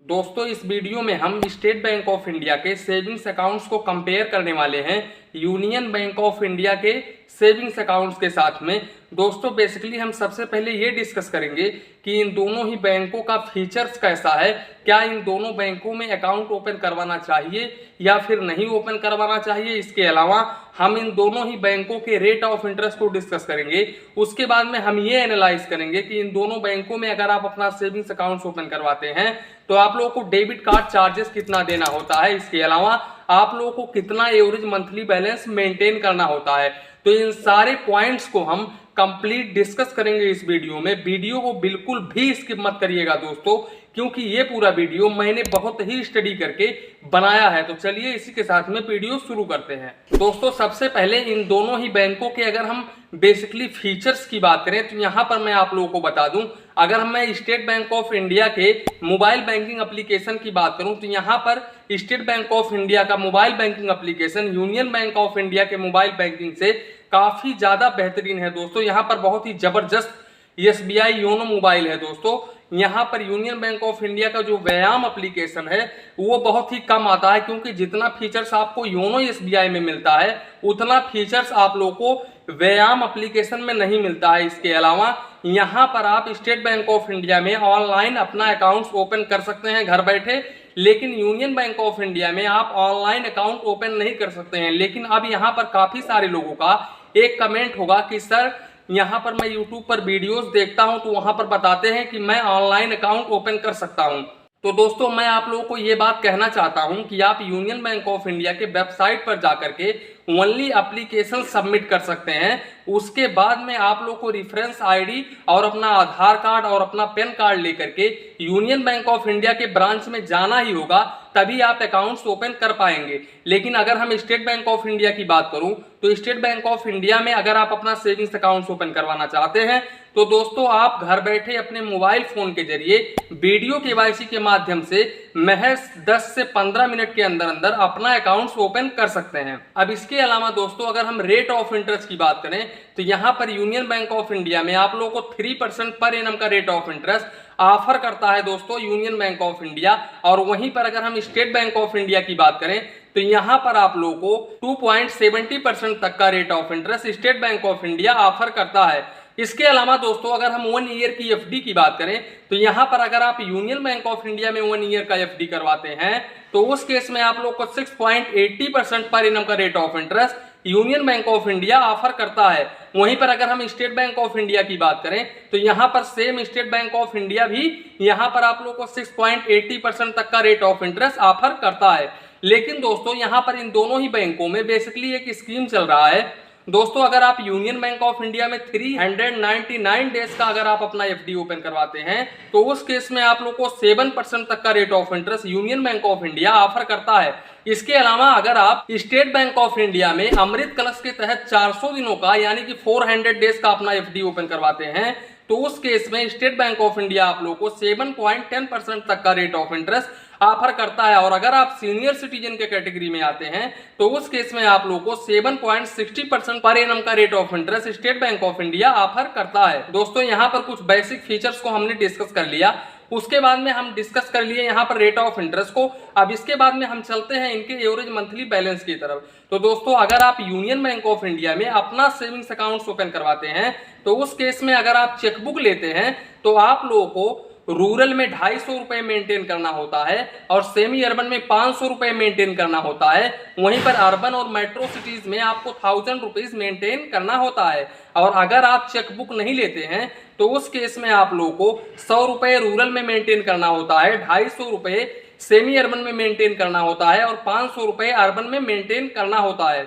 दोस्तों इस वीडियो में हम स्टेट बैंक ऑफ इंडिया के सेविंग्स अकाउंट्स को कंपेयर करने वाले हैं यूनियन बैंक ऑफ इंडिया के सेविंग्स अकाउंट्स के साथ में। दोस्तों बेसिकली हम सबसे पहले ये डिस्कस करेंगे कि इन दोनों ही बैंकों का फीचर्स कैसा है, क्या इन दोनों बैंकों में अकाउंट ओपन करवाना चाहिए या फिर नहीं ओपन करवाना चाहिए। इसके अलावा हम इन दोनों ही बैंकों के रेट ऑफ इंटरेस्ट को डिस्कस करेंगे। उसके बाद में हम ये एनालाइज करेंगे कि इन दोनों बैंकों में अगर आप अपना सेविंग्स अकाउंट ओपन करवाते हैं तो आप लोगों को डेबिट कार्ड चार्जेस कितना देना होता है। इसके अलावा आप लोगों को कितना एवरेज मंथली बैलेंस मेंटेन करना होता है। तो इन सारे पॉइंट्स को हम कंप्लीट डिस्कस करेंगे इस वीडियो में। वीडियो को बिल्कुल भी स्किप मत करिएगा दोस्तों, क्योंकि ये पूरा वीडियो मैंने बहुत ही स्टडी करके बनाया है। तो चलिए इसी के साथ में वीडियो शुरू करते हैं। दोस्तों सबसे पहले इन दोनों ही बैंकों के अगर हम बेसिकली फीचर्स की बात करें तो यहाँ पर मैं आप लोगों को बता दूं, अगर मैं स्टेट बैंक ऑफ इंडिया के मोबाइल बैंकिंग एप्लीकेशन की बात करूं तो यहाँ पर स्टेट बैंक ऑफ इंडिया का mobile banking application union bank of India के मोबाइल बैंकिंग से काफी ज्यादा बेहतरीन है। दोस्तों यहाँ पर बहुत ही जबरदस्त SBI योनो मोबाइल है। दोस्तों यहाँ पर यूनियन बैंक ऑफ इंडिया का जो व्यायाम एप्लीकेशन है वो बहुत ही कम आता है, क्योंकि जितना फीचर्स आपको योनो SBI में मिलता है उतना फीचर्स आप लोगों को व्यायाम एप्लीकेशन में नहीं मिलता है। इसके अलावा यहाँ पर आप स्टेट बैंक ऑफ इंडिया में ऑनलाइन अपना अकाउंट ओपन कर सकते हैं घर बैठे, लेकिन यूनियन बैंक ऑफ इंडिया में आप ऑनलाइन अकाउंट ओपन नहीं कर सकते हैं। लेकिन अब यहाँ पर काफी सारे लोगों का एक कमेंट होगा कि सर यहाँ पर मैं YouTube पर वीडियोस देखता हूँ तो वहां पर बताते हैं कि मैं ऑनलाइन अकाउंट ओपन कर सकता हूँ। तो दोस्तों मैं आप लोगों को ये बात कहना चाहता हूँ कि आप यूनियन बैंक ऑफ इंडिया के वेबसाइट पर जाकर के ओनली एप्लीकेशन सबमिट कर सकते हैं। उसके बाद में आप लोग को रेफरेंस आईडी और अपना आधार कार्ड और अपना पैन कार्ड लेकर के यूनियन बैंक ऑफ इंडिया के ब्रांच में जाना ही होगा, तभी आप अकाउंट्स ओपन कर पाएंगे। लेकिन अगर हम स्टेट बैंक ऑफ इंडिया की बात करूं तो स्टेट बैंक ऑफ इंडिया में अगर आप अपना सेविंग्स अकाउंट ओपन करवाना चाहते हैं तो दोस्तों आप घर बैठे अपने मोबाइल फोन के जरिए वीडियो KYC के माध्यम से महज 10 से 15 मिनट के अंदर अंदर अपना अकाउंट ओपन कर सकते हैं। अब इसके अलावा दोस्तों अगर हम रेट ऑफ इंटरेस्ट की बात करें तो यहाँ पर यूनियन बैंक ऑफ इंडिया में आप लोगों को 3% पर एनम का रेट ऑफ इंटरेस्ट ऑफर करता है दोस्तों यूनियन बैंक ऑफ इंडिया। और वहीं पर अगर हम स्टेट बैंक ऑफ इंडिया की बात करें तो यहाँ पर आप लोगों को 2.70% तक का rate of interest state bank of India offer करता है। इसके अलावा दोस्तों अगर हम 1 ईयर की FD की बात करें तो यहाँ पर अगर आप यूनियन बैंक ऑफ इंडिया में 1 ईयर का FD करवाते हैं तो उस केस में आप लोग को 6.80% पर एनम का rate of interest union bank of India offer करता है। वहीं पर अगर हम स्टेट बैंक ऑफ इंडिया की बात करें तो यहाँ पर same state bank of India भी यहाँ पर आप लोग को 6.80% तक का रेट ऑफ इंटरेस्ट ऑफर करता है। लेकिन दोस्तों यहाँ पर इन दोनों ही बैंकों में बेसिकली एक स्कीम चल रहा है दोस्तों, अगर आप यूनियन बैंक ऑफ इंडिया में 399 डेज का अगर आप अपना FD ओपन करवाते हैं तो उस केस में आप लोग को 7% तक का rate of interest union bank of India offer करता है। इसके अलावा अगर आप स्टेट बैंक ऑफ इंडिया में अमृत कलश के तहत 400 दिनों का यानी कि 400 डेज का अपना FD ओपन करवाते हैं तो उस केस में स्टेट बैंक ऑफ इंडिया आप लोगों को 7.10% तक का रेट ऑफ इंटरेस्ट ऑफर करता है। और अगर आप सीनियर सिटीजन के कैटेगरी में आते हैं तो उस केस में आप लोगों को 7.60% पर एनम का rate of interest state bank of India offer करता है। दोस्तों यहाँ पर कुछ बेसिक फीचर्स को हमने डिस्कस कर लिया, उसके बाद में हम डिस्कस कर लिए यहाँ पर रेट ऑफ इंटरेस्ट को। अब इसके बाद में हम चलते हैं इनके एवरेज मंथली बैलेंस की तरफ। तो दोस्तों अगर आप यूनियन बैंक ऑफ इंडिया में अपना सेविंग्स अकाउंट ओपन करवाते हैं तो उस केस में अगर आप चेकबुक लेते हैं तो आप लोगों को रूरल में 250 रुपए मेंटेन करना होता है और सेमी अर्बन में 500 रुपए मेंटेन करना होता है। वहीं पर अर्बन और मेट्रो सिटीज में आपको 1000 रुपीज मेंटेन करना होता है। और अगर आप चेकबुक नहीं लेते हैं तो उस केस में आप लोगों को 100 रुपए रूरल में मेंटेन करना होता है, 250 रुपए सेमी अर्बन में मेंटेन करना होता है और 500 रुपए अर्बन में मेंटेन करना होता है।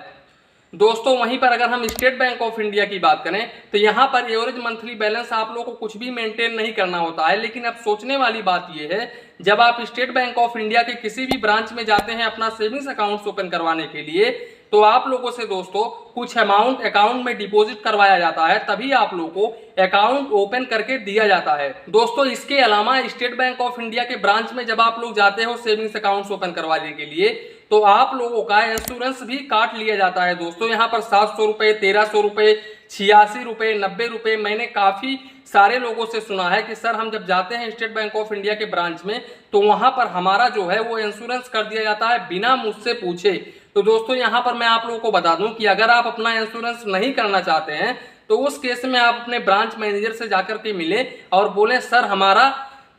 दोस्तों वहीं पर अगर हम स्टेट बैंक ऑफ इंडिया की बात करें तो यहाँ पर एवरेज मंथली बैलेंस आप लोगों को कुछ भी मेंटेन नहीं करना होता है। लेकिन अब सोचने वाली बात यह है, जब आप स्टेट बैंक ऑफ इंडिया के किसी भी ब्रांच में जाते हैं अपना सेविंग्स अकाउंट ओपन करवाने के लिए तो आप लोगों से दोस्तों कुछ अमाउंट अकाउंट में डिपॉजिट करवाया जाता है, तभी आप लोगों को अकाउंट ओपन करके दिया जाता है। दोस्तों इसके अलावा स्टेट बैंक ऑफ इंडिया के ब्रांच में जब आप लोग जाते हो सेविंग्स अकाउंट ओपन करवाने के लिए तो आप लोगों का इंश्योरेंस भी काट लिया जाता है। दोस्तों यहाँ पर 700 रुपए, 1300 रुपए, 86 रुपये, 90 रुपये। मैंने काफ़ी सारे लोगों से सुना है कि सर हम जब जाते हैं स्टेट बैंक ऑफ इंडिया के ब्रांच में तो वहां पर हमारा जो है वो इंश्योरेंस कर दिया जाता है बिना मुझसे पूछे। तो दोस्तों यहाँ पर मैं आप लोगों को बता दूं कि अगर आप अपना इंश्योरेंस नहीं करना चाहते हैं तो उस केस में आप अपने ब्रांच मैनेजर से जाकर के मिले और बोले सर हमारा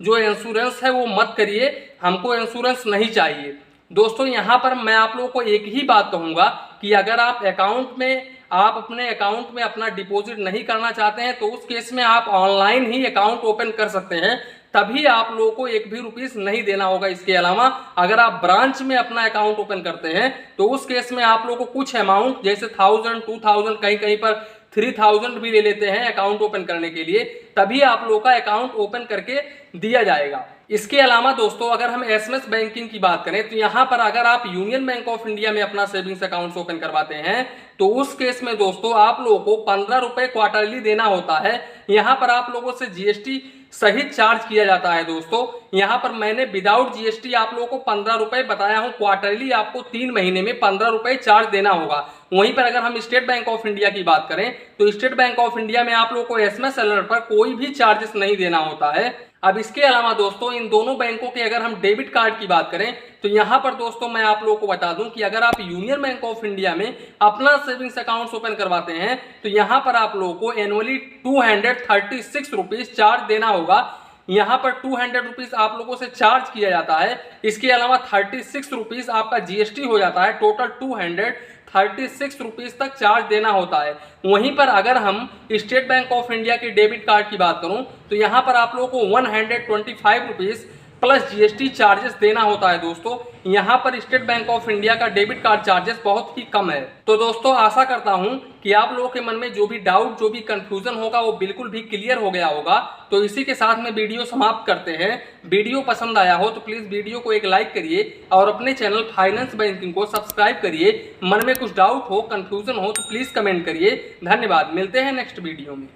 जो इंश्योरेंस है वो मत करिए, हमको इंश्योरेंस नहीं चाहिए। दोस्तों यहाँ पर मैं आप लोगों को एक ही बात कहूंगा कि अगर आप अपने अकाउंट में अपना डिपॉजिट नहीं करना चाहते हैं तो उस केस में आप ऑनलाइन ही अकाउंट ओपन कर सकते हैं, तभी आप लोगों को एक भी रुपीस नहीं देना होगा। इसके अलावा अगर आप ब्रांच में अपना अकाउंट ओपन करते हैं तो उस केस में आप लोगों को कुछ अमाउंट जैसे 1000, 2000, कहीं कहीं पर 3000 भी ले लेते हैं अकाउंट ओपन करने के लिए, तभी आप लोगों का अकाउंट ओपन करके दिया जाएगा। इसके अलावा दोस्तों अगर हम एसएमएस बैंकिंग की बात करें तो यहाँ पर अगर आप यूनियन बैंक ऑफ इंडिया में अपना सेविंग्स अकाउंट ओपन करवाते हैं तो उस केस में दोस्तों आप लोगों को 15 रुपए क्वार्टरली देना होता है। यहाँ पर आप लोगों से जीएसटी सहित चार्ज किया जाता है। दोस्तों यहाँ पर मैंने विदाउट जीएसटी आप लोगों को 15 रुपए बताया हूँ, क्वार्टरली आपको 3 महीने में 15 रुपए चार्ज देना होगा। वहीं पर अगर हम स्टेट बैंक ऑफ इंडिया की बात करें तो स्टेट बैंक ऑफ इंडिया में आप लोगों को एसएमएस अलर्ट पर कोई भी चार्जेस नहीं देना होता है। अब इसके अलावा दोस्तों इन दोनों बैंकों के अगर हम डेबिट कार्ड की बात करें तो यहाँ पर दोस्तों मैं आप लोगों को बता दूं कि अगर आप यूनियन बैंक ऑफ इंडिया में अपना सेविंग्स अकाउंट ओपन करवाते हैं तो यहाँ पर आप लोगों को एनुअली 236 रुपीज चार्ज देना होगा। यहाँ पर 200 रुपीज आप लोगों से चार्ज किया जाता है। इसके अलावा 36 रुपीज आपका जीएसटी हो जाता है, टोटल 236 रुपीज तक चार्ज देना होता है। वहीं पर अगर हम स्टेट बैंक ऑफ इंडिया के डेबिट कार्ड की बात करूं तो यहाँ पर आप लोगों को 125 रुपीज प्लस जीएसटी चार्जेस देना होता है। दोस्तों यहाँ पर स्टेट बैंक ऑफ इंडिया का डेबिट कार्ड चार्जेस बहुत ही कम है। तो दोस्तों आशा करता हूँ कि आप लोगों के मन में जो भी डाउट, जो भी कंफ्यूजन होगा वो बिल्कुल भी क्लियर हो गया होगा। तो इसी के साथ में वीडियो समाप्त करते हैं। वीडियो पसंद आया हो तो प्लीज वीडियो को एक लाइक करिए और अपने चैनल फाइनेंस बैंकिंग को सब्सक्राइब करिए। मन में कुछ डाउट हो, कंफ्यूजन हो तो प्लीज कमेंट करिए। धन्यवाद, मिलते हैं नेक्स्ट वीडियो में।